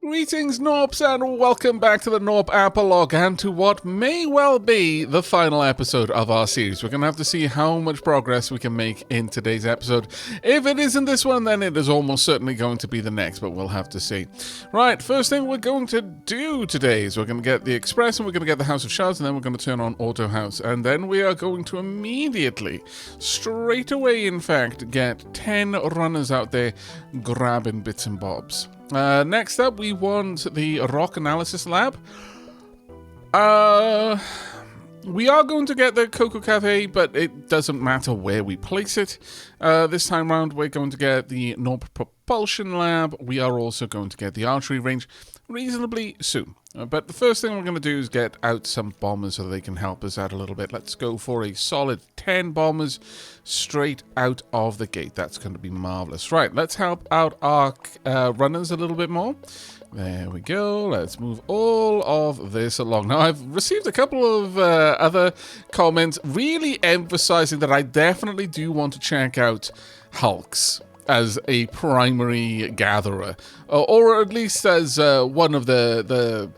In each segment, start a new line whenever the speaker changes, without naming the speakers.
Greetings, Gnorps, and welcome back to the Gnorp Apologue, and to what may well be the final episode of our series. We're going to have to see how much progress we can make in today's episode. If it isn't this one, then it is almost certainly going to be the next, but we'll have to see. Right, first thing we're going to do today is we're going to get the Express, and we're going to get the House of Shards, and then we're going to turn on Auto House, and then we are going to immediately, straight away in fact, get 10 runners out there grabbing bits and bobs. Next up, we want the Rock Analysis Lab. We are going to get the Cocoa Cafe, but it doesn't matter where we place it. This time round, we're going to get the Gnorp Propulsion Lab. We are also going to get the Archery Range reasonably soon. But the first thing we're going to do is get out some bombers so they can help us out a little bit. Let's go for a solid 10 bombers straight out of the gate. That's going to be marvelous. Right, let's help out our runners a little bit more. There we go. Let's move all of this along. Now, I've received a couple of other comments really emphasizing that I definitely do want to check out Hulks as a primary gatherer, or at least as one of the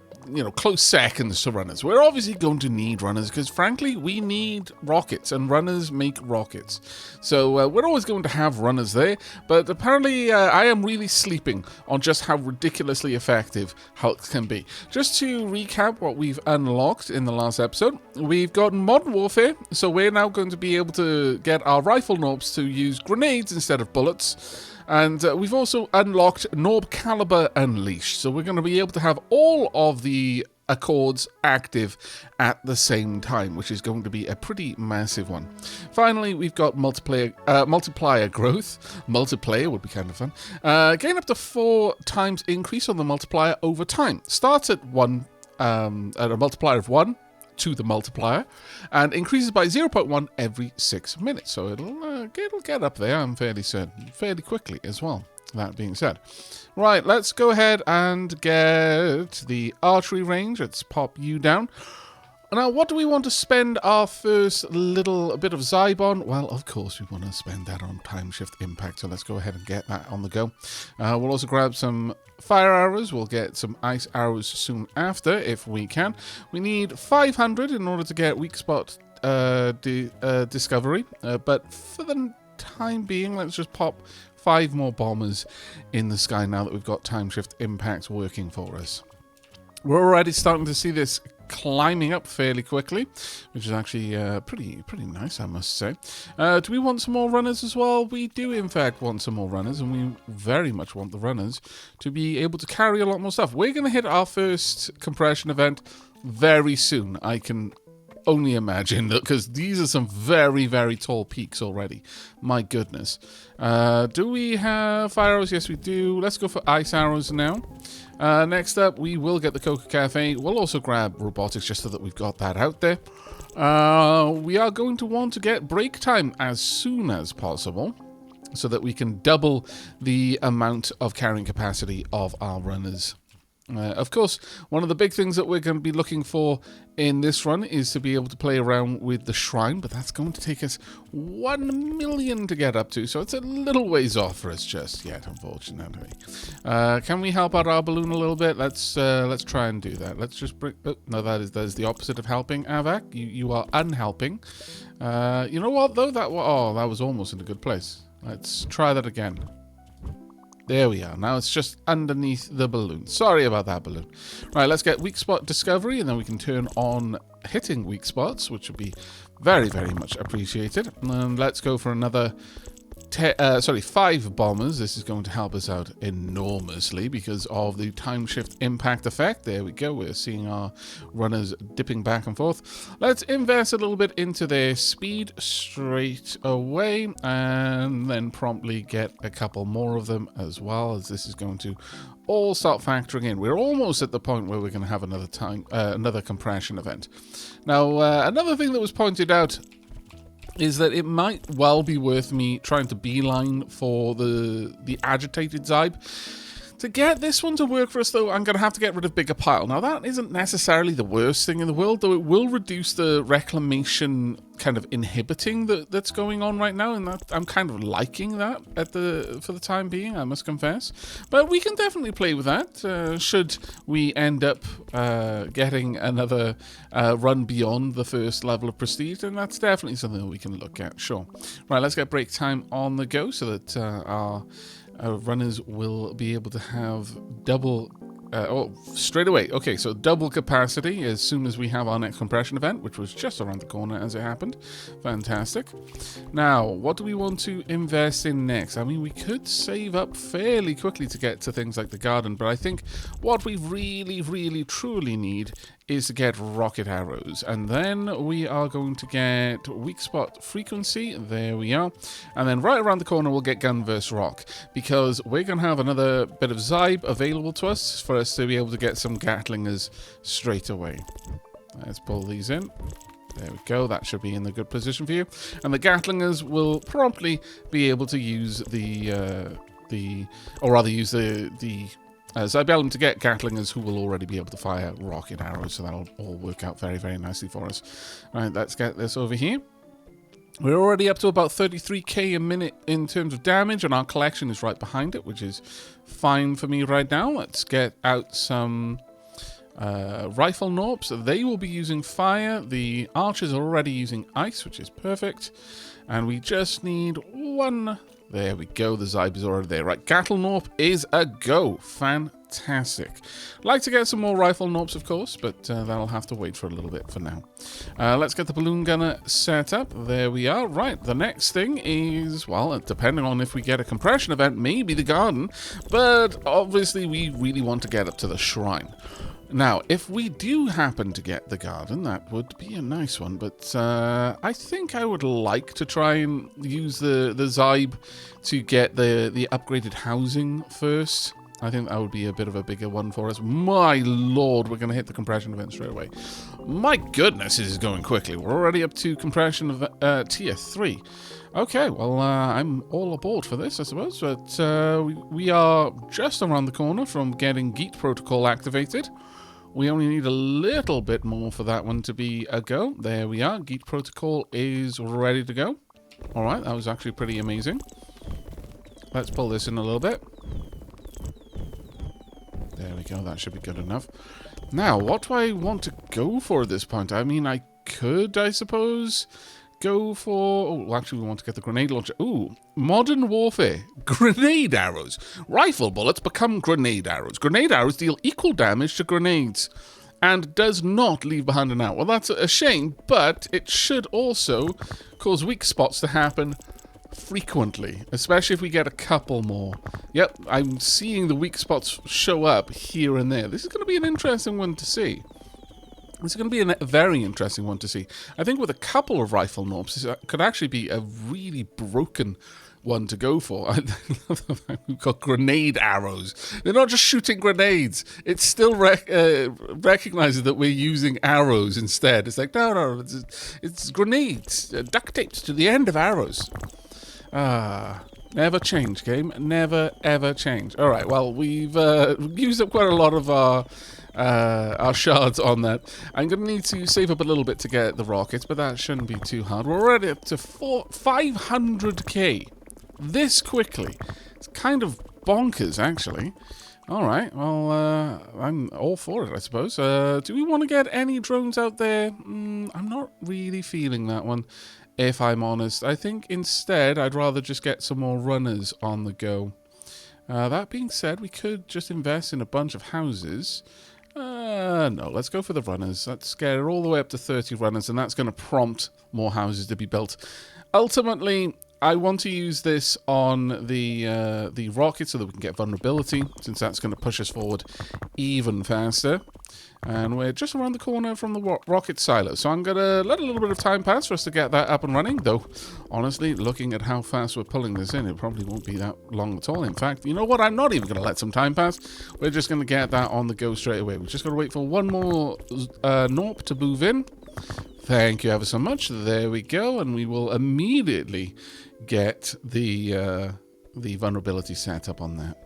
close seconds to runners. We're obviously going to need runners because, frankly, we need rockets, and runners make rockets. So we're always going to have runners there, but apparently I am really sleeping on just how ridiculously effective Hulks can be. Just to recap what we've unlocked in the last episode, we've got Modern Warfare, so we're now going to be able to get our rifle Gnorps to use grenades instead of bullets. And we've also unlocked Gnorp Caliber Unleashed, so we're going to be able to have all of the accords active at the same time, which is going to be a pretty massive one. Finally, we've got multiplier growth. Multiplayer would be kind of fun. Gain up to 4 times increase on the multiplier over time. Starts at a multiplier of 1 to the multiplier, and increases by 0.1 every 6 minutes. So it'll get up there, I'm fairly certain, fairly quickly as well. That being said, right, let's go ahead and get the archery range. Let's pop you down. Now, what do we want to spend our first little bit of Zybe on? Well, of course, we want to spend that on Time Shift Impact, so let's go ahead and get that on the go. We'll also grab some fire arrows. We'll get some ice arrows soon after, if we can. We need 500 in order to get weak spot discovery, but for the time being, let's just pop 5 more bombers in the sky now that we've got Time Shift Impact working for us. We're already starting to see this climbing up fairly quickly, which is actually pretty nice, I must say. Do we want some more runners as well? We do, in fact, want some more runners, and we very much want the runners to be able to carry a lot more stuff. We're going to hit our first compression event very soon, I can only imagine, because these are some very, very tall peaks already. My goodness. Do we have fire arrows? Yes, we do. Let's go for ice arrows now. Next up, we will get the Cocoa Cafe. We'll also grab robotics just so that we've got that out there. We are going to want to get break time as soon as possible so that we can double the amount of carrying capacity of our runners. Of course, one of the big things that we're going to be looking for in this run is to be able to play around with the shrine, but that's going to take us 1 million to get up to, so it's a little ways off for us just yet, unfortunately. Can we help out our balloon a little bit? Let's try and do that. Let's just bring... Oh, no, that is the opposite of helping, Aavak. You are unhelping. You know what, though? That was almost in a good place. Let's try that again. There we are. Now it's just underneath the balloon. Sorry about that balloon. Right, let's get weak spot discovery, and then we can turn on hitting weak spots, which would be very, very much appreciated. And let's go for another 5 bombers. This is going to help us out enormously because of the time shift impact effect. There we go. We're seeing our runners dipping back and forth. Let's invest a little bit into their speed straight away and then promptly get a couple more of them as well, as this is going to all start factoring in. We're almost at the point where we're going to have another compression event. Now, another thing that was pointed out is that it might well be worth me trying to beeline for the agitated Zybe. To get this one to work for us, though, I'm going to have to get rid of Bigger Pile. Now, that isn't necessarily the worst thing in the world, though it will reduce the reclamation kind of inhibiting that's going on right now, and that I'm kind of liking that for the time being, I must confess. But we can definitely play with that, should we end up getting another run beyond the first level of prestige, and that's definitely something that we can look at, sure. Right, let's get break time on the go so that our runners will be able to have double... straight away. Okay, so double capacity as soon as we have our next compression event, which was just around the corner as it happened. Fantastic. Now, what do we want to invest in next? I mean, we could save up fairly quickly to get to things like the garden, but I think what we really, really, truly need is to get rocket arrows, and then we are going to get weak spot frequency. There we are. And then right around the corner we'll get gun versus rock, because we're going to have another bit of Zybe available to us for us to be able to get some Gatlingers straight away. Let's pull these in. There we go, that should be in the good position for you. And the Gatlingers will promptly be able to use the Zybellum to get Gatlingers who will already be able to fire rocket arrows, so that'll all work out very, very nicely for us. Right, let's get this over here. We're already up to about 33k a minute in terms of damage, and our collection is right behind it, which is fine for me right now. Let's get out some rifle Gnorps. They will be using fire. The archers are already using ice, which is perfect. And we just need one... There we go, the Zybe is already there. Right, Gattle Gnorp is a go. Fantastic. Like to get some more rifle Gnorps, of course, but that'll have to wait for a little bit for now. Let's get the balloon gunner set up. There we are. Right, the next thing is, well, depending on if we get a compression event, maybe the garden, but obviously we really want to get up to the shrine. Now, if we do happen to get the garden, that would be a nice one, but I think I would like to try and use the Zybe to get the upgraded housing first. I think that would be a bit of a bigger one for us. My lord, we're going to hit the compression event straight away. My goodness, this is going quickly. We're already up to compression of tier 3. Okay, well, I'm all aboard for this, I suppose, but we are just around the corner from getting Geet Protocol activated. We only need a little bit more for that one to be a go. There we are. Geet Protocol is ready to go. All right, that was actually pretty amazing. Let's pull this in a little bit. There we go. That should be good enough. Now, what do I want to go for at this point? I mean, I could, I suppose, go for... Oh, well, actually, we want to get the grenade launcher. Ooh, modern warfare. Grenade arrows. Rifle bullets become grenade arrows. Grenade arrows deal equal damage to grenades and does not leave behind an arrow. Well, that's a shame, but it should also cause weak spots to happen frequently, especially if we get a couple more. Yep, I'm seeing the weak spots show up here and there. This is going to be an interesting one to see. This is going to be a very interesting one to see. I think with a couple of rifle Gnorps, this could actually be a really broken one to go for. I love the fact we've got grenade arrows. They're not just shooting grenades. It still recognizes that we're using arrows instead. It's like, no, it's grenades, duct taped to the end of arrows. Never change, game. Never, ever change. All right, well, we've used up quite a lot of our shards on that. I'm going to need to save up a little bit to get the rockets, but that shouldn't be too hard. We're already up to 500k this quickly. It's kind of bonkers, actually. All right, well, I'm all for it, I suppose. Do we want to get any drones out there? I'm not really feeling that one, if I'm honest. I think instead I'd rather just get some more runners on the go. That being said, we could just invest in a bunch of houses. No, let's go for the runners. Let's get it all the way up to 30 runners, and that's going to prompt more houses to be built. Ultimately, I want to use this on the rocket so that we can get vulnerability, since that's going to push us forward even faster. And we're just around the corner from the rocket silo, so I'm going to let a little bit of time pass for us to get that up and running, though, honestly, looking at how fast we're pulling this in, it probably won't be that long at all. In fact, you know what? I'm not even going to let some time pass. We're just going to get that on the go straight away. We've just got to wait for one more Gnorp to move in. Thank you ever so much. There we go, and we will immediately get the vulnerability set up on that.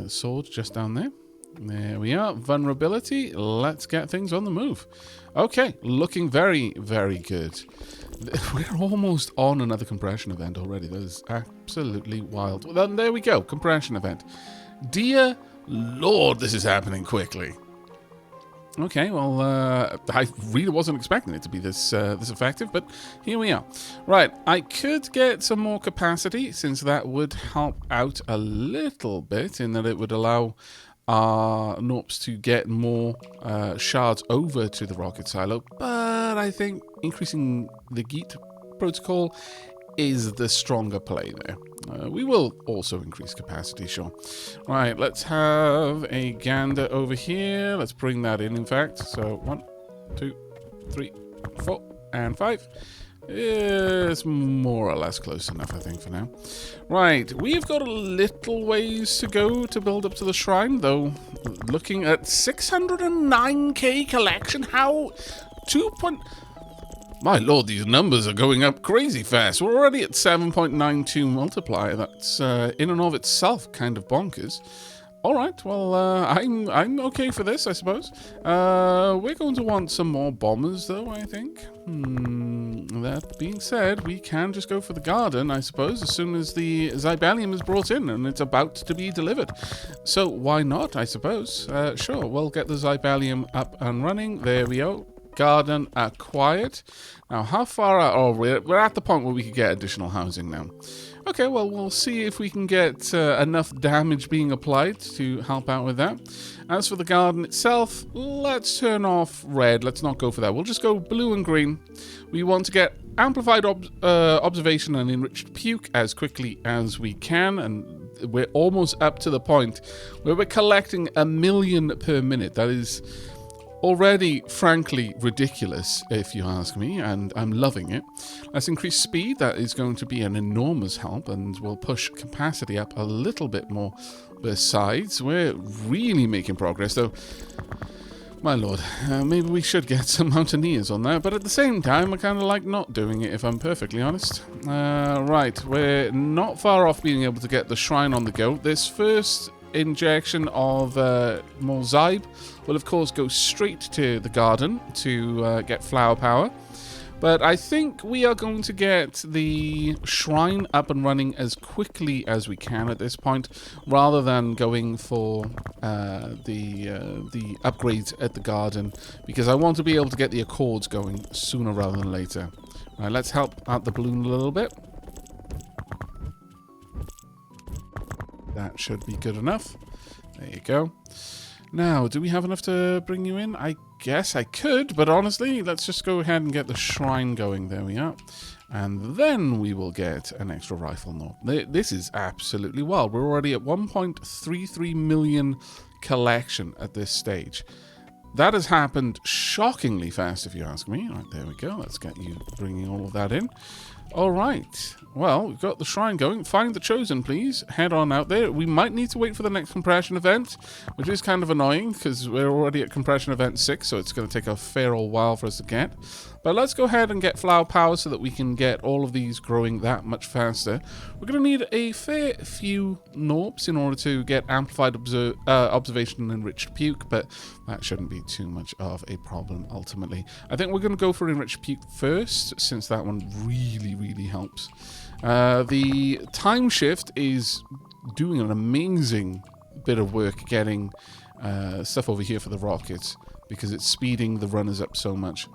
sword just down there. There we are. Vulnerability. Let's get things on the move. Okay, looking very, very good. We're almost on another compression event already. That is absolutely wild. Well, then there we go. Compression event. Dear Lord, this is happening quickly. Okay, well, I really wasn't expecting it to be this effective, but here we are. Right, I could get some more capacity, since that would help out a little bit, in that it would allow our Gnorps to get more shards over to the rocket silo, but I think increasing the Geet protocol is the stronger play there. We will also increase capacity, sure. Right, let's have a gander over here. Let's bring that in fact. So 1, 2, 3, 4, and 5. It's more or less close enough, I think, for now. Right, we've got a little ways to go to build up to the shrine, though. Looking at 609k collection, how... 2. My lord, these numbers are going up crazy fast. We're already at 7.92 multiplier. That's in and of itself kind of bonkers. All right, well, I'm okay for this, I suppose. We're going to want some more bombers, though, I think. That being said, we can just go for the garden, I suppose, as soon as the Zybalium is brought in and it's about to be delivered. So why not, I suppose? Sure, we'll get the Zybalium up and running. There we go. Garden acquired. Now, how far out? Oh, we're at the point where we could get additional housing now. Okay, well, we'll see if we can get enough damage being applied to help out with that. As for the garden itself, let's turn off red. Let's not go for that. We'll just go blue and green. We want to get amplified observation and enriched puke as quickly as we can, and we're almost up to the point where we're collecting 1 million per minute. That is already, frankly, ridiculous, if you ask me, and I'm loving it. Let's increase speed. That is going to be an enormous help, and we'll push capacity up a little bit more. Besides, we're really making progress, though. My lord, maybe we should get some mountaineers on that, but at the same time, I kind of like not doing it, if I'm perfectly honest. Right, we're not far off being able to get the shrine on the go. This first injection of more Zybe will of course go straight to the garden to get flower power, but I think we are going to get the shrine up and running as quickly as we can at this point, rather than going for the upgrades at the garden, because I want to be able to get the accords going sooner rather than later. Right, let's help out the balloon a little bit. That should be good enough. There you go. Now, do we have enough to bring you in? I guess I could, but honestly, let's just go ahead and get the shrine going. There we are. And then we will get an extra rifle Gnorp. This is absolutely wild. We're already at 1.33 million collection at this stage. That has happened shockingly fast, if you ask me. All right, there we go. Let's get you bringing all of that in. All right. Well, we've got the shrine going. Find the chosen, please. Head on out there. We might need to wait for the next compression event, which is kind of annoying because we're already at compression event 6, so it's going to take a fair old while for us to get. But let's go ahead and get flower power so that we can get all of these growing that much faster. We're going to need a fair few Gnorps in order to get amplified observation and enriched puke, but that shouldn't be too much of a problem ultimately. I think we're going to go for enriched puke first, since that one really helps. The time shift is doing an amazing bit of work getting stuff over here for the rockets, because it's speeding the runners up so much.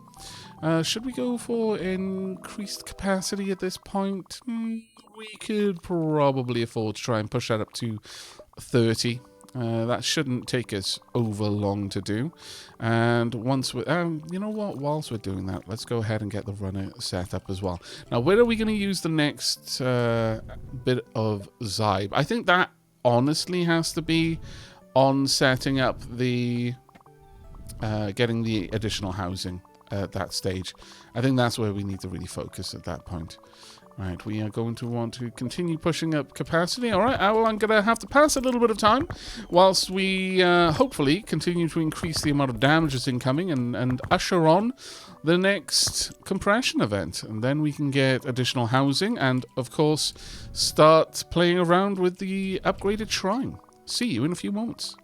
Should we go for increased capacity at this point? We could probably afford to try and push that up to 30. That shouldn't take us over long to do. And once we, you know what? Whilst we're doing that, let's go ahead and get the runner set up as well. Now, where are we going to use the next bit of Zybe? I think that honestly has to be on setting up the getting the additional housing at that stage. I think that's where we need to really focus at that point. Right, we are going to want to continue pushing up capacity. All right, well, I'm going to have to pass a little bit of time whilst we hopefully continue to increase the amount of damage that's incoming and usher on the next compression event. And then we can get additional housing and, of course, start playing around with the upgraded shrine. see you in a few moments.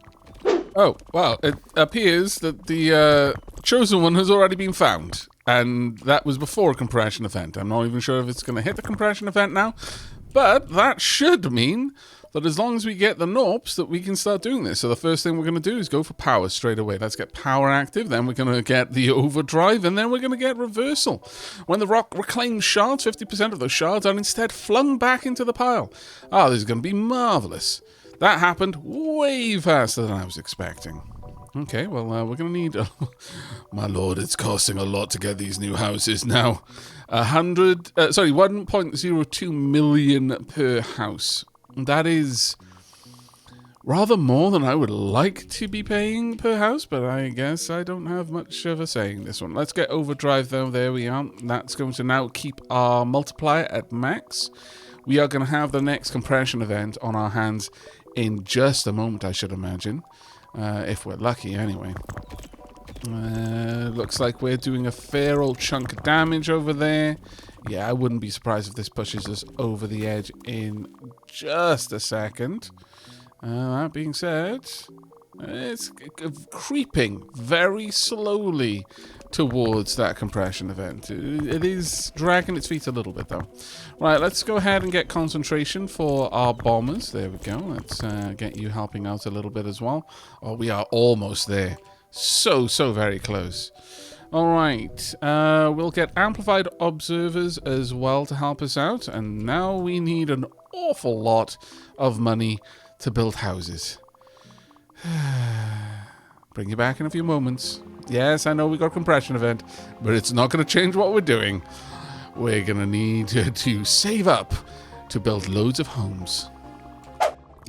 Oh, well, it appears that the chosen one has already been found, and that was before a compression event. I'm not even sure if it's going to hit the compression event now, but that should mean that as long as we get the Gnorps, that we can start doing this. So the first thing we're going to do is go for power straight away. Let's get power active, then we're going to get the overdrive, and then we're going to get reversal. When the rock reclaims shards, 50% of those shards are instead flung back into the pile. Ah, this is going to be marvelous. That happened way faster than I was expecting. Okay, well, we're going to need... my lord, it's costing a lot to get these new houses now. 1.02 million per house. That is rather more than I would like to be paying per house, but I guess I don't have much of a say in this one. Let's get overdrive, though. There we are. That's going to now keep our multiplier at max. We are going to have the next compression event on our hands in just a moment, I should imagine. If we're lucky, anyway. Looks like we're doing a fair old chunk of damage over there. Yeah, I wouldn't be surprised if this pushes us over the edge in just a second. That being said, it's creeping very slowly towards that compression event. It is dragging its feet a little bit, though. Right, let's go ahead and get concentration for our bombers. There we go. Let's get you helping out a little bit as well. Oh, we are almost there. So very close. Alright, we'll get amplified observers as well to help us out. And now we need an awful lot of money to build houses. Bring you back in a few moments. Yes, I know we got a compression event, but it's not going to change what we're doing. We're going to need to save up to build loads of homes.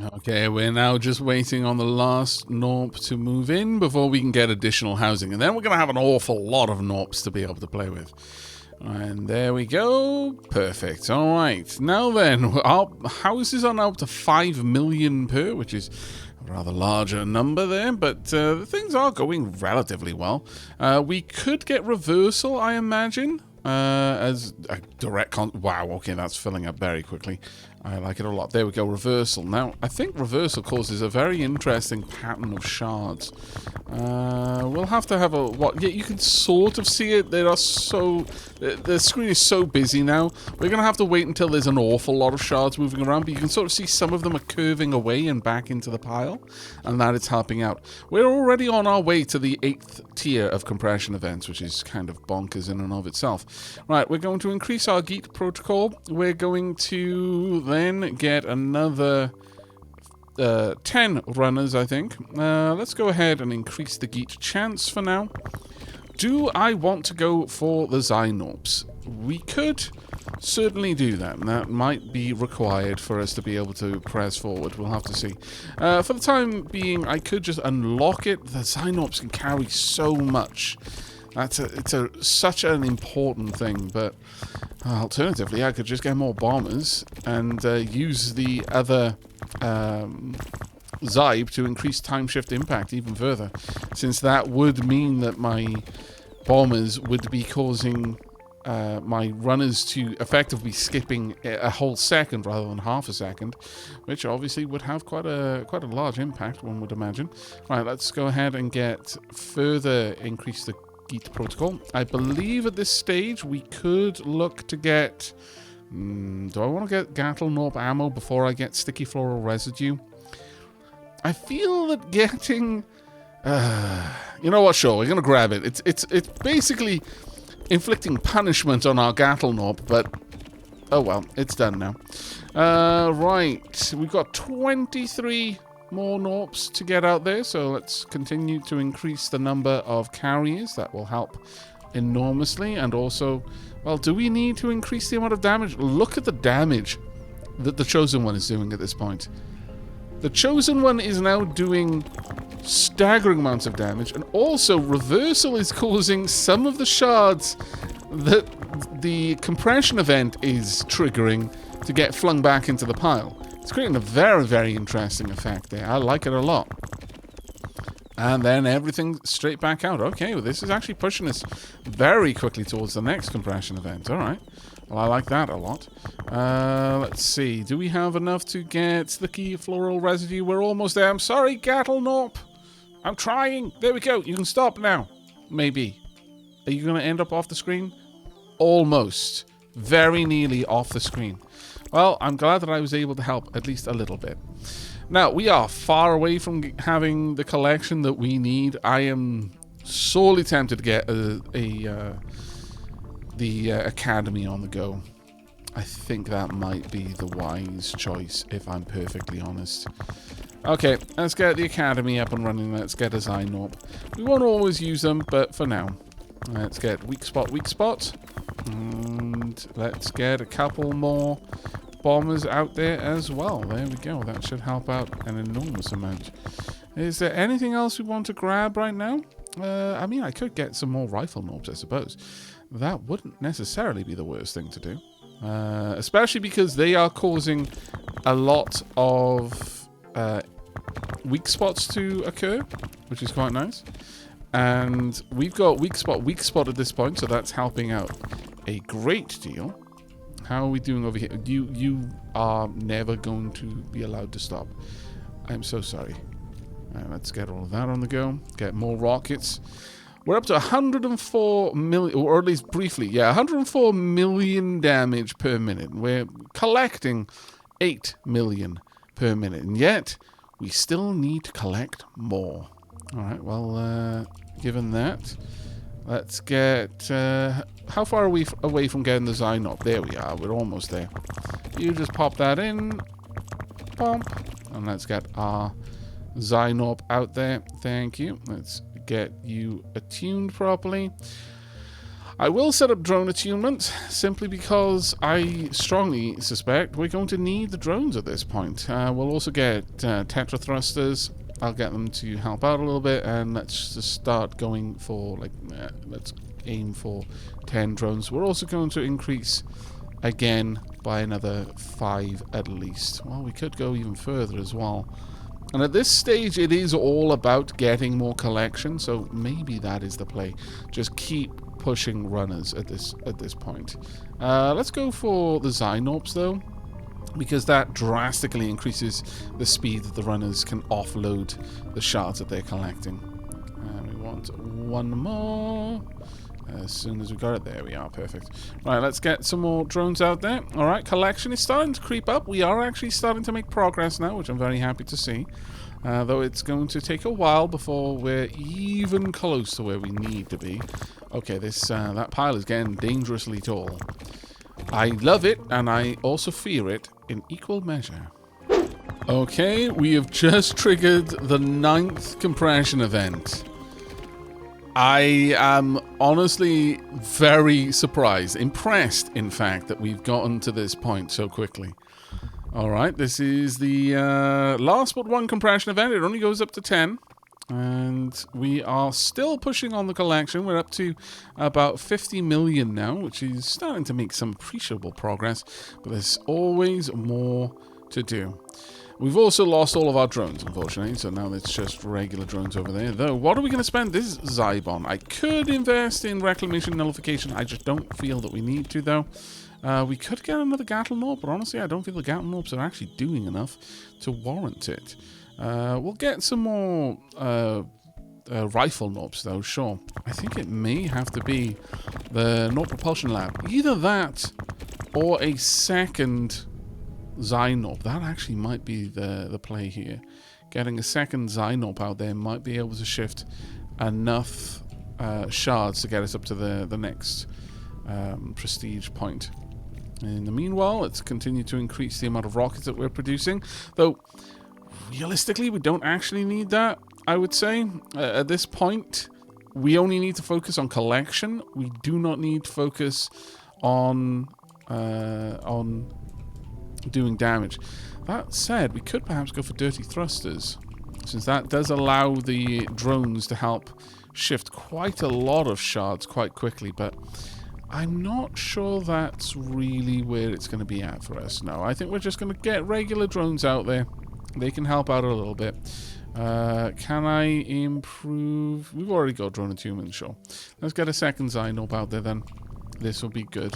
Okay, we're now just waiting on the last Gnorp to move in before we can get additional housing. And then we're going to have an awful lot of Gnorps to be able to play with. And there we go. Perfect. All right. Now then, our houses are now up to 5 million per, which is a rather larger number there. But things are going relatively well. We could get reversal, I imagine. As a direct wow, okay, that's filling up very quickly. I like it a lot. There we go, reversal. Now, I think reversal causes a very interesting pattern of shards. We'll have to have a... Yeah, you can sort of see it. There are so... The screen is so busy now. We're going to have to wait until there's an awful lot of shards moving around, but you can sort of see some of them are curving away and back into the pile, and that is helping out. We're already on our way to the 8th tier of compression events, which is kind of bonkers in and of itself. Right, we're going to increase our Geet protocol. We're going to then get another 10 runners, I think. Let's go ahead and increase the Geet chance for now. Do I want to go for the Gnorps? We could certainly do that, and that might be required for us to be able to press forward. We'll have to see. For the time being, I could just unlock it. The Gnorps can carry so much. It's such an important thing, but alternatively, I could just get more bombers and use the other Zybe to increase time shift impact even further, since that would mean that my bombers would be causing my runners to effectively skipping a whole second rather than half a second, which obviously would have quite a large impact, one would imagine. Right, let's go ahead and get further increase the Geet protocol. I believe at this stage we could look to get... do I want to get Gattle Gnorp ammo before I get sticky floral residue? I feel that getting... you know what, sure, we're going to grab it. It's basically inflicting punishment on our Gattle Gnorp, but... oh well, it's done now. Right, we've got 23... more Gnorps to get out there, so let's continue to increase the number of carriers. That will help enormously. And also, well, do we need to increase the amount of damage? Look at the damage that the Chosen One is doing at this point. The Chosen One is now doing staggering amounts of damage, and also reversal is causing some of the shards that the compression event is triggering to get flung back into the pile. It's creating a very, very interesting effect there. I like it a lot. And then everything straight back out. Okay, well, this is actually pushing us very quickly towards the next compression event. All right. Well, I like that a lot. Let's see. Do we have enough to get the key floral residue? We're almost there. I'm sorry, Gnorp. I'm trying. There we go. You can stop now. Maybe. Are you going to end up off the screen? Almost. Very nearly off the screen. Well, I'm glad that I was able to help at least a little bit. Now, we are far away from having the collection that we need. I am sorely tempted to get the Academy on the go. I think that might be the wise choice, if I'm perfectly honest. Okay, let's get the Academy up and running. Let's get a Gnorp. We won't always use them, but for now. Let's get weak spot. And let's get a couple more bombers out there as well. There we go. That should help out an enormous amount. Is there anything else we want to grab right now? I mean, I could get some more rifle Gnorps, I suppose. That wouldn't necessarily be the worst thing to do. Especially because they are causing a lot of weak spots to occur, which is quite nice. And we've got weak spot at this point, so that's helping out a great deal. How are we doing over here? You are never going to be allowed to stop. I'm so sorry. Let's get all of that on the go. Get more rockets. We're up to 104 million, or at least briefly, yeah, 104 million damage per minute. We're collecting 8 million per minute, and yet we still need to collect more. All right, well, given that, let's get... how far are we away from getting the Gnorp? There we are. We're almost there. You just pop that in. Pump. And let's get our Gnorp out there. Thank you. Let's get you attuned properly. I will set up drone attunement, simply because I strongly suspect we're going to need the drones at this point. We'll also get Tetra Thrusters. I'll get them to help out a little bit, and let's just start going for, like, let's aim for 10 drones. We're also going to increase again by another 5 at least. Well, we could go even further as well. And at this stage, it is all about getting more collection, so maybe that is the play. Just keep pushing runners at this point. Let's go for the Gnorps, though, because that drastically increases the speed that the runners can offload the shards that they're collecting. And we want one more. As soon as we got it, there we are, perfect. Right, let's get some more drones out there. All right, collection is starting to creep up. We are actually starting to make progress now, which I'm very happy to see. Though it's going to take a while before we're even close to where we need to be. Okay, that pile is getting dangerously tall. I love it, and I also fear it in equal measure. Okay, we have just triggered the 9th compression event. I am honestly very surprised, impressed, in fact, that we've gotten to this point so quickly. Alright, this is the last but one compression event. It only goes up to 10. And we are still pushing on the collection. We're up to about 50 million now, which is starting to make some appreciable progress. But there's always more to do. We've also lost all of our drones, unfortunately, so now it's just regular drones over there. Though, what are we going to spend this Zybon? I could invest in Reclamation Nullification. I just don't feel that we need to, though. We could get another Gnorp, but honestly, I don't feel the Gnorps are actually doing enough to warrant it. We'll get some more rifle Gnorps, though, sure. I think it may have to be the Gnorp Propulsion Lab. Either that or a second Gnorp. That actually might be the play here. Getting a second Gnorp out there might be able to shift enough shards to get us up to the next prestige point. In the meanwhile, let's continue to increase the amount of rockets that we're producing. Though, realistically, we don't actually need that, I would say. At this point, we only need to focus on collection. We do not need to focus on doing damage. That said, we could perhaps go for dirty thrusters, since that does allow the drones to help shift quite a lot of shards quite quickly, but I'm not sure that's really where it's going to be at for us. No, I think we're just going to get regular drones out there. They can help out a little bit. Can I improve? We've already got drone attunement, sure. Let's get a second Gnorp out there then. This will be good.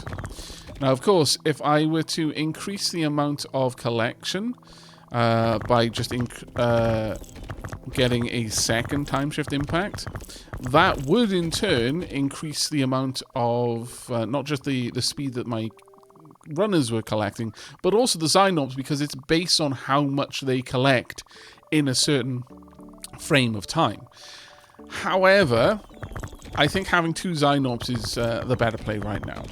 Now, of course, if I were to increase the amount of collection by just getting a second time shift impact, that would in turn increase the amount of not just the speed that my runners were collecting, but also the Gnorps, because it's based on how much they collect in a certain frame of time. However, I think having 2 Gnorps is the better play right now.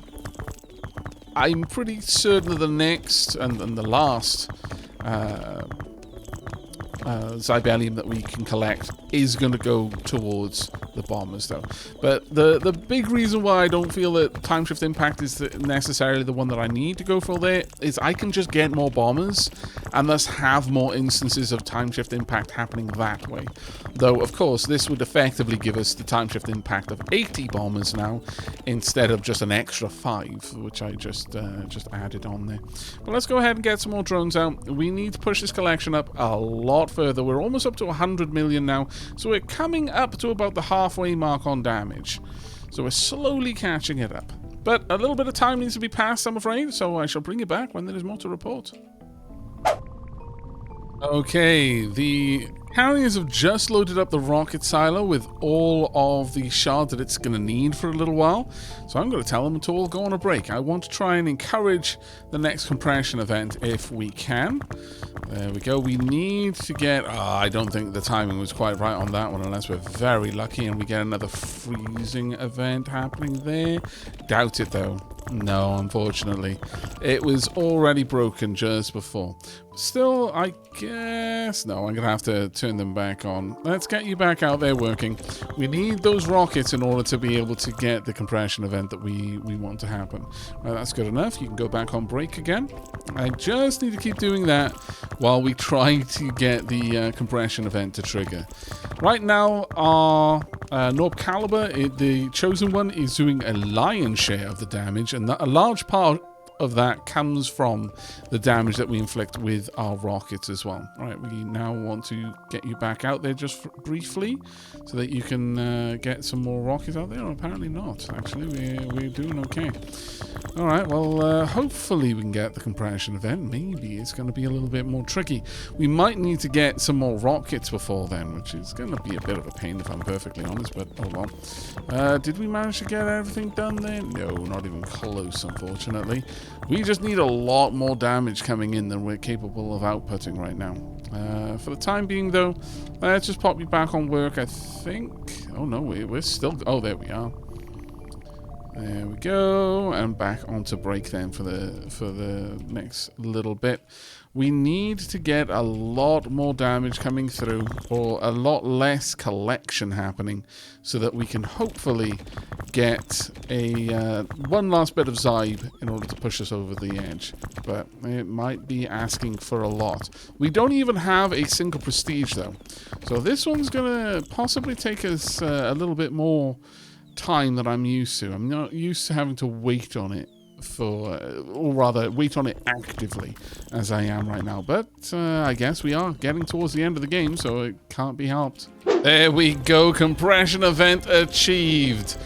I'm pretty certain the next and the last Zybellium that we can collect is going to go towards the bombers, though. But the big reason why I don't feel that time shift impact is necessarily the one that I need to go for there is I can just get more bombers and thus have more instances of time shift impact happening that way. Though, of course, this would effectively give us the time shift impact of 80 bombers now instead of just an extra 5, which I just added on there. But let's go ahead and get some more drones out. We need to push this collection up a lot further. We're almost up to 100 million now, so we're coming up to about the halfway mark on damage. So we're slowly catching it up. But a little bit of time needs to be passed, I'm afraid, so I shall bring you back when there is more to report. Okay, the Harriers have just loaded up the rocket silo with all of the shards that it's going to need for a little while. So I'm going to tell them to all go on a break. I want to try and encourage the next compression event if we can. There we go. We need to get... I don't think the timing was quite right on that one, unless we're very lucky and we get another freezing event happening there. Doubt it, though. No, unfortunately. It was already broken just before. Still, I guess... No, I'm going to have to turn them back on. Let's get you back out there working. We need those rockets in order to be able to get the compression event that we want to happen. Well, that's good enough. You can go back on break again. I just need to keep doing that while we try to get the compression event to trigger. Right now, our Gnorp caliber, the chosen one, is doing a lion's share of the damage, and a large part of that comes from the damage that we inflict with our rockets as well. All right, we now want to get you back out there just briefly so that you can get some more rockets out there. Or apparently not. Actually, we're doing okay. All right, well, hopefully we can get the compression event. Maybe it's going to be a little bit more tricky. We might need to get some more rockets before then, which is going to be a bit of a pain if I'm perfectly honest, but oh well. Did we manage to get everything done there? No, not even close, unfortunately. We just need a lot more damage coming in than we're capable of outputting right now. For the time being, though, let's just pop you back on work, I think. Oh, no, we're still... Oh, there we are. There we go. And back onto break then for the next little bit. We need to get a lot more damage coming through, or a lot less collection happening, so that we can hopefully get a one last bit of Zybe in order to push us over the edge. But it might be asking for a lot. We don't even have a single prestige, though. So this one's going to possibly take us a little bit more time than I'm used to. I'm not used to having to wait on it or rather wait on it actively as I am right now, but I guess we are getting towards the end of the game, so it can't be helped. There we go, compression event achieved.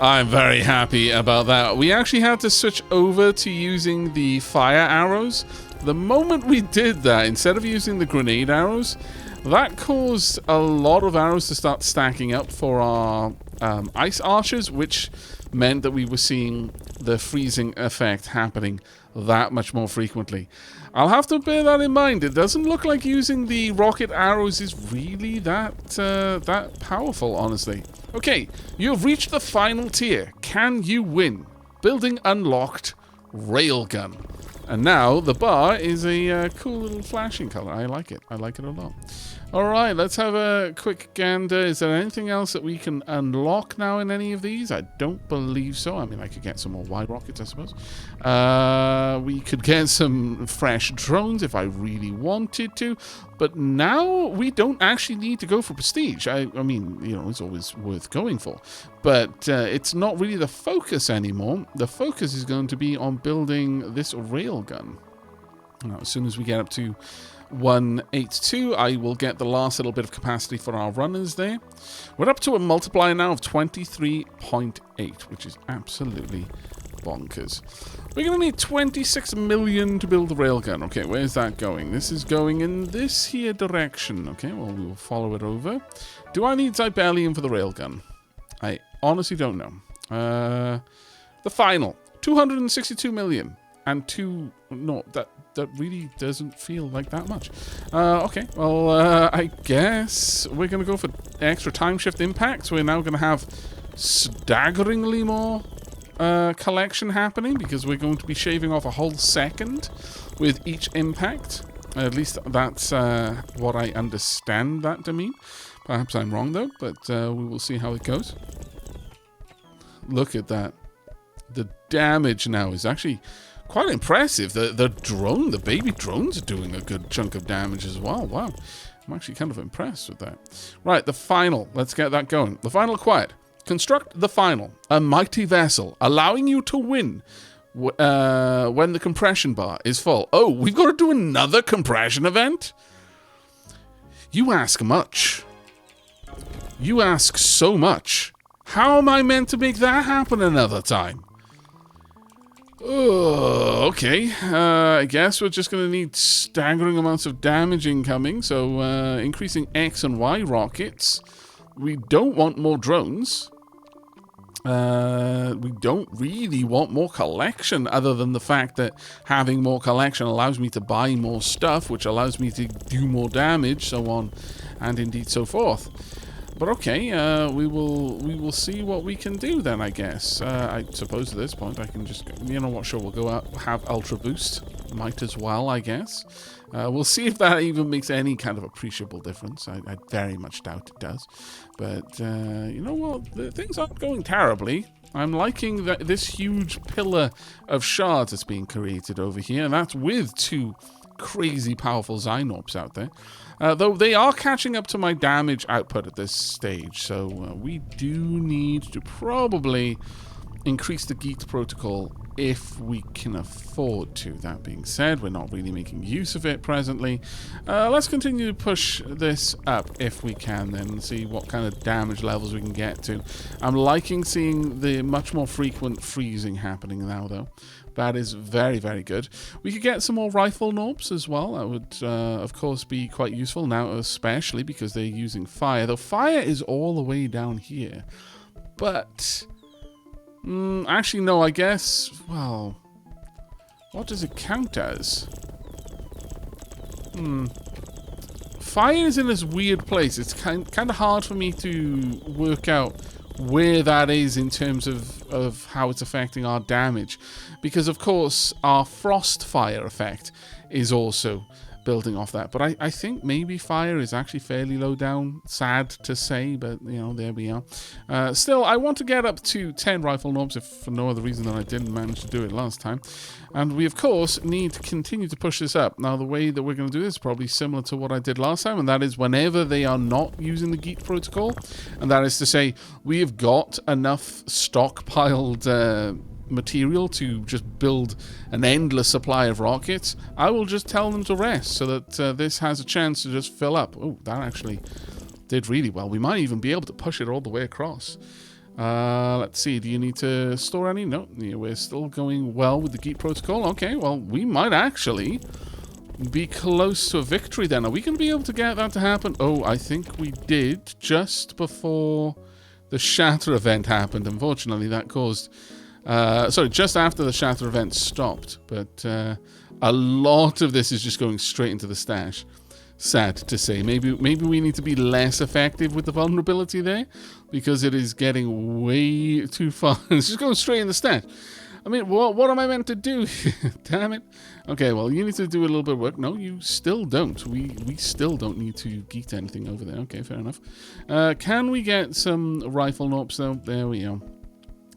I'm very happy about that. We actually had to switch over to using the fire arrows. The moment we did that, instead of using the grenade arrows, that caused a lot of arrows to start stacking up for our ice archers, which meant that we were seeing the freezing effect happening that much more frequently. I'll have to bear that in mind. It doesn't look like using the rocket arrows is really that powerful, honestly. Okay, you've reached the final tier. Can you win? Building unlocked, railgun. And now the bar is a cool little flashing color. I like it. I like it a lot. All right, let's have a quick gander. Is there anything else that we can unlock now in any of these? I don't believe so. I mean, I could get some more wide rockets, I suppose. We could get some fresh drones if I really wanted to. But now we don't actually need to go for prestige. I mean, you know, it's always worth going for. But it's not really the focus anymore. The focus is going to be on building this railgun. Now, as soon as we get up to 182. I will get the last little bit of capacity for our runners there. We're up to a multiplier now of 23.8, which is absolutely bonkers. We're going to need 26 million to build the railgun. Okay, where's that going? This is going in this here direction. Okay, well, we will follow it over. Do I need Zibellium for the railgun? I honestly don't know. The final, 262 million. And no, that really doesn't feel like that much. Okay, well, I guess we're going to go for extra time shift impacts. We're now going to have staggeringly more collection happening because we're going to be shaving off a whole second with each impact. At least that's what I understand that to mean. Perhaps I'm wrong, though, but we will see how it goes. Look at that. The damage now is actually quite impressive. The drone, the baby drones are doing a good chunk of damage as well. Wow. I'm actually kind of impressed with that. Right, the final. Let's get that going. The final acquired. Construct the final. A mighty vessel, allowing you to win when the compression bar is full. Oh, we've got to do another compression event? You ask much. You ask so much. How am I meant to make that happen another time? Oh, okay. I guess we're just going to need staggering amounts of damage incoming. So, increasing X and Y rockets. We don't want more drones. We don't really want more collection, other than the fact that having more collection allows me to buy more stuff, which allows me to do more damage, so on, and indeed so forth. But okay, we will see what we can do then, I guess. I suppose at this point I can just, you know what, sure, we'll go out, have Ultra Boost. Might as well, I guess. We'll see if that even makes any kind of appreciable difference. I very much doubt it does. But, you know what, things aren't going terribly. I'm liking this huge pillar of shards that's being created over here, and that's with 2 crazy powerful Gnorps out there. Though they are catching up to my damage output at this stage, so we do need to probably increase the Geek protocol if we can afford to. That being said, we're not really making use of it presently. Let's continue to push this up if we can then and see what kind of damage levels we can get to. I'm liking seeing the much more frequent freezing happening now, though. That is very, very good. We could get some more rifle Gnorps as well. That would, of course, be quite useful now, especially because they're using fire. Though fire is all the way down here. But, actually, no, I guess, well, what does it count as? Fire is in this weird place. It's kind of hard for me to work out where that is in terms of how it's affecting our damage, because of course our frost fire effect is also building off that, but I think maybe fire is actually fairly low down. Sad to say, but you know, there we are. Still, I want to get up to 10 rifle Gnorps, if for no other reason than I didn't manage to do it last time. And we, of course, need to continue to push this up. Now, the way that we're going to do this is probably similar to what I did last time, and that is whenever they are not using the Geek protocol, and that is to say, we have got enough stockpiled material to just build an endless supply of rockets, I will just tell them to rest so that this has a chance to just fill up. Oh, that actually did really well. We might even be able to push it all the way across. Let's see, do you need to store any? No, we're still going well with the Geek protocol. Okay, well, we might actually be close to a victory then. Are we going to be able to get that to happen? Oh, I think we did just before the Shatter event happened. Unfortunately, that caused... sorry, just after the Shatter event stopped, but a lot of this is just going straight into the stash. Sad to say. Maybe we need to be less effective with the vulnerability there, because it is getting way too far. It's just going straight in the stash. I mean, what am I meant to do? Damn it. Okay, well, you need to do a little bit of work. No, you still don't. We still don't need to geek anything over there. Okay, fair enough. Can we get some rifle Gnorps, though? There we go.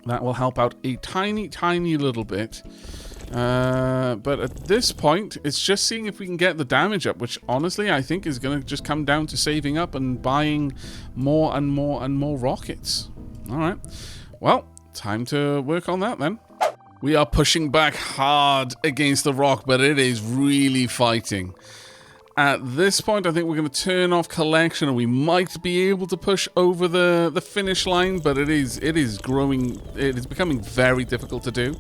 That will help out a tiny, tiny little bit. But at this point, it's just seeing if we can get the damage up, which honestly I think is going to just come down to saving up and buying more and more and more rockets. Alright, well, time to work on that then. We are pushing back hard against the rock, but it is really fighting. At this point, I think we're going to turn off collection, and we might be able to push over the finish line, but it is growing. It is becoming very difficult to do.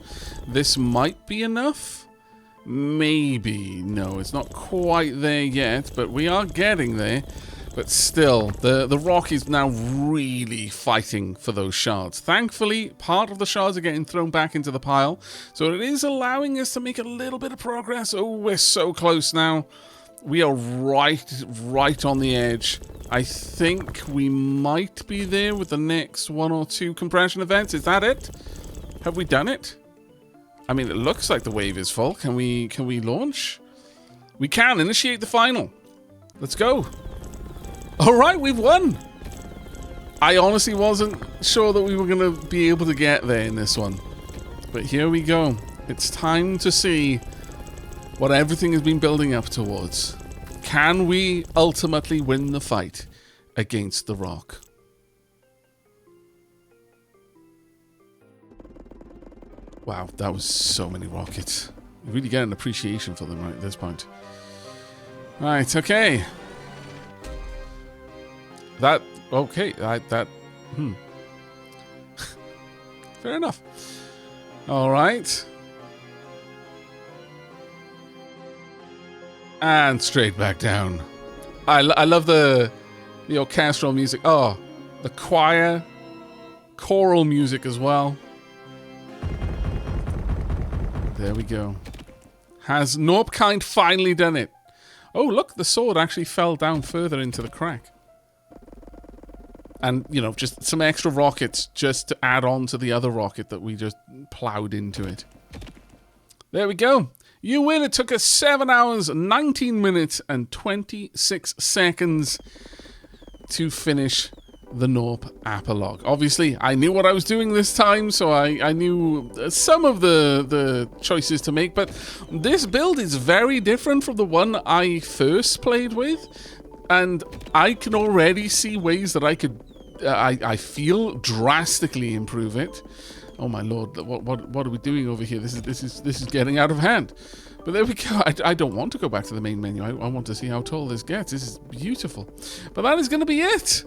This might be enough. Maybe. No, it's not quite there yet, but we are getting there. But still, the rock is now really fighting for those shards. Thankfully, part of the shards are getting thrown back into the pile, so it is allowing us to make a little bit of progress. Oh, we're so close now. We are right on the edge. I think we might be there with the next 1 or 2 compression events. Is that it? Have we done it? I mean, it looks like the wave is full. Can we launch? We can. Initiate the final. Let's go. All right, we've won. I honestly wasn't sure that we were going to be able to get there in this one. But here we go. It's time to see what everything has been building up towards. Can we ultimately win the fight against the rock? Wow, that was so many rockets. You really get an appreciation for them right at this point. Right, okay. Fair enough. All right. And straight back down. I love the orchestral music. Oh, the choral music as well. There we go. Has Gnorp finally done it? Oh, look, the sword actually fell down further into the crack. And, you know, just some extra rockets just to add on to the other rocket that we just plowed into it. There we go. You win. It took us 7 hours, 19 minutes, and 26 seconds to finish the Gnorp Apologue. Obviously, I knew what I was doing this time, so I knew some of the choices to make, but this build is very different from the one I first played with, and I can already see ways that I could, I feel, drastically improve it. Oh my lord! What are we doing over here? This is getting out of hand. But there we go. I don't want to go back to the main menu. I want to see how tall this gets. This is beautiful. But that is going to be it.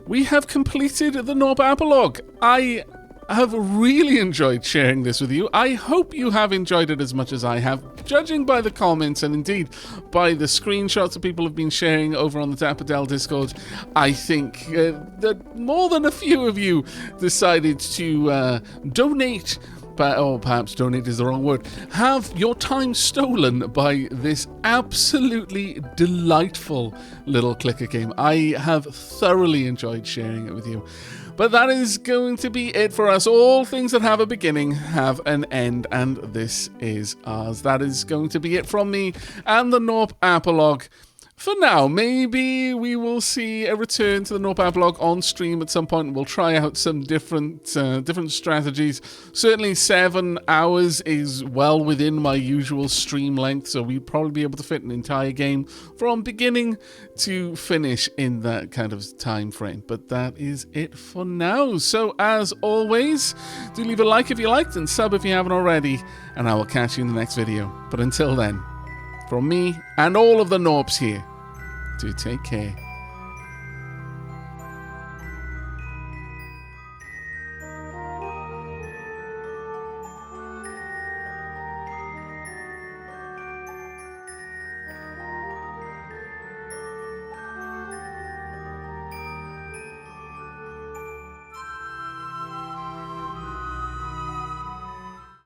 We have completed the Gnorp Apologue. I have really enjoyed sharing this with you. I hope you have enjoyed it as much as I have, judging by the comments and indeed by the screenshots that people have been sharing over on the Dapperdell Discord. I think that more than a few of you decided to donate, or perhaps donate is the wrong word, have your time stolen by this absolutely delightful little clicker game. I have thoroughly enjoyed sharing it with you. But that is going to be it for us. All things that have a beginning have an end, and this is ours. That is going to be it from me and the Gnorp Apologue. For now, maybe we will see a return to the Gnorp Apologue on stream at some point. We'll try out some different strategies. Certainly 7 hours is well within my usual stream length, so we'd probably be able to fit an entire game from beginning to finish in that kind of time frame. But that is it for now. So as always, do leave a like if you liked and sub if you haven't already, and I will catch you in the next video. But until then, from me and all of the Gnorps here, do take care.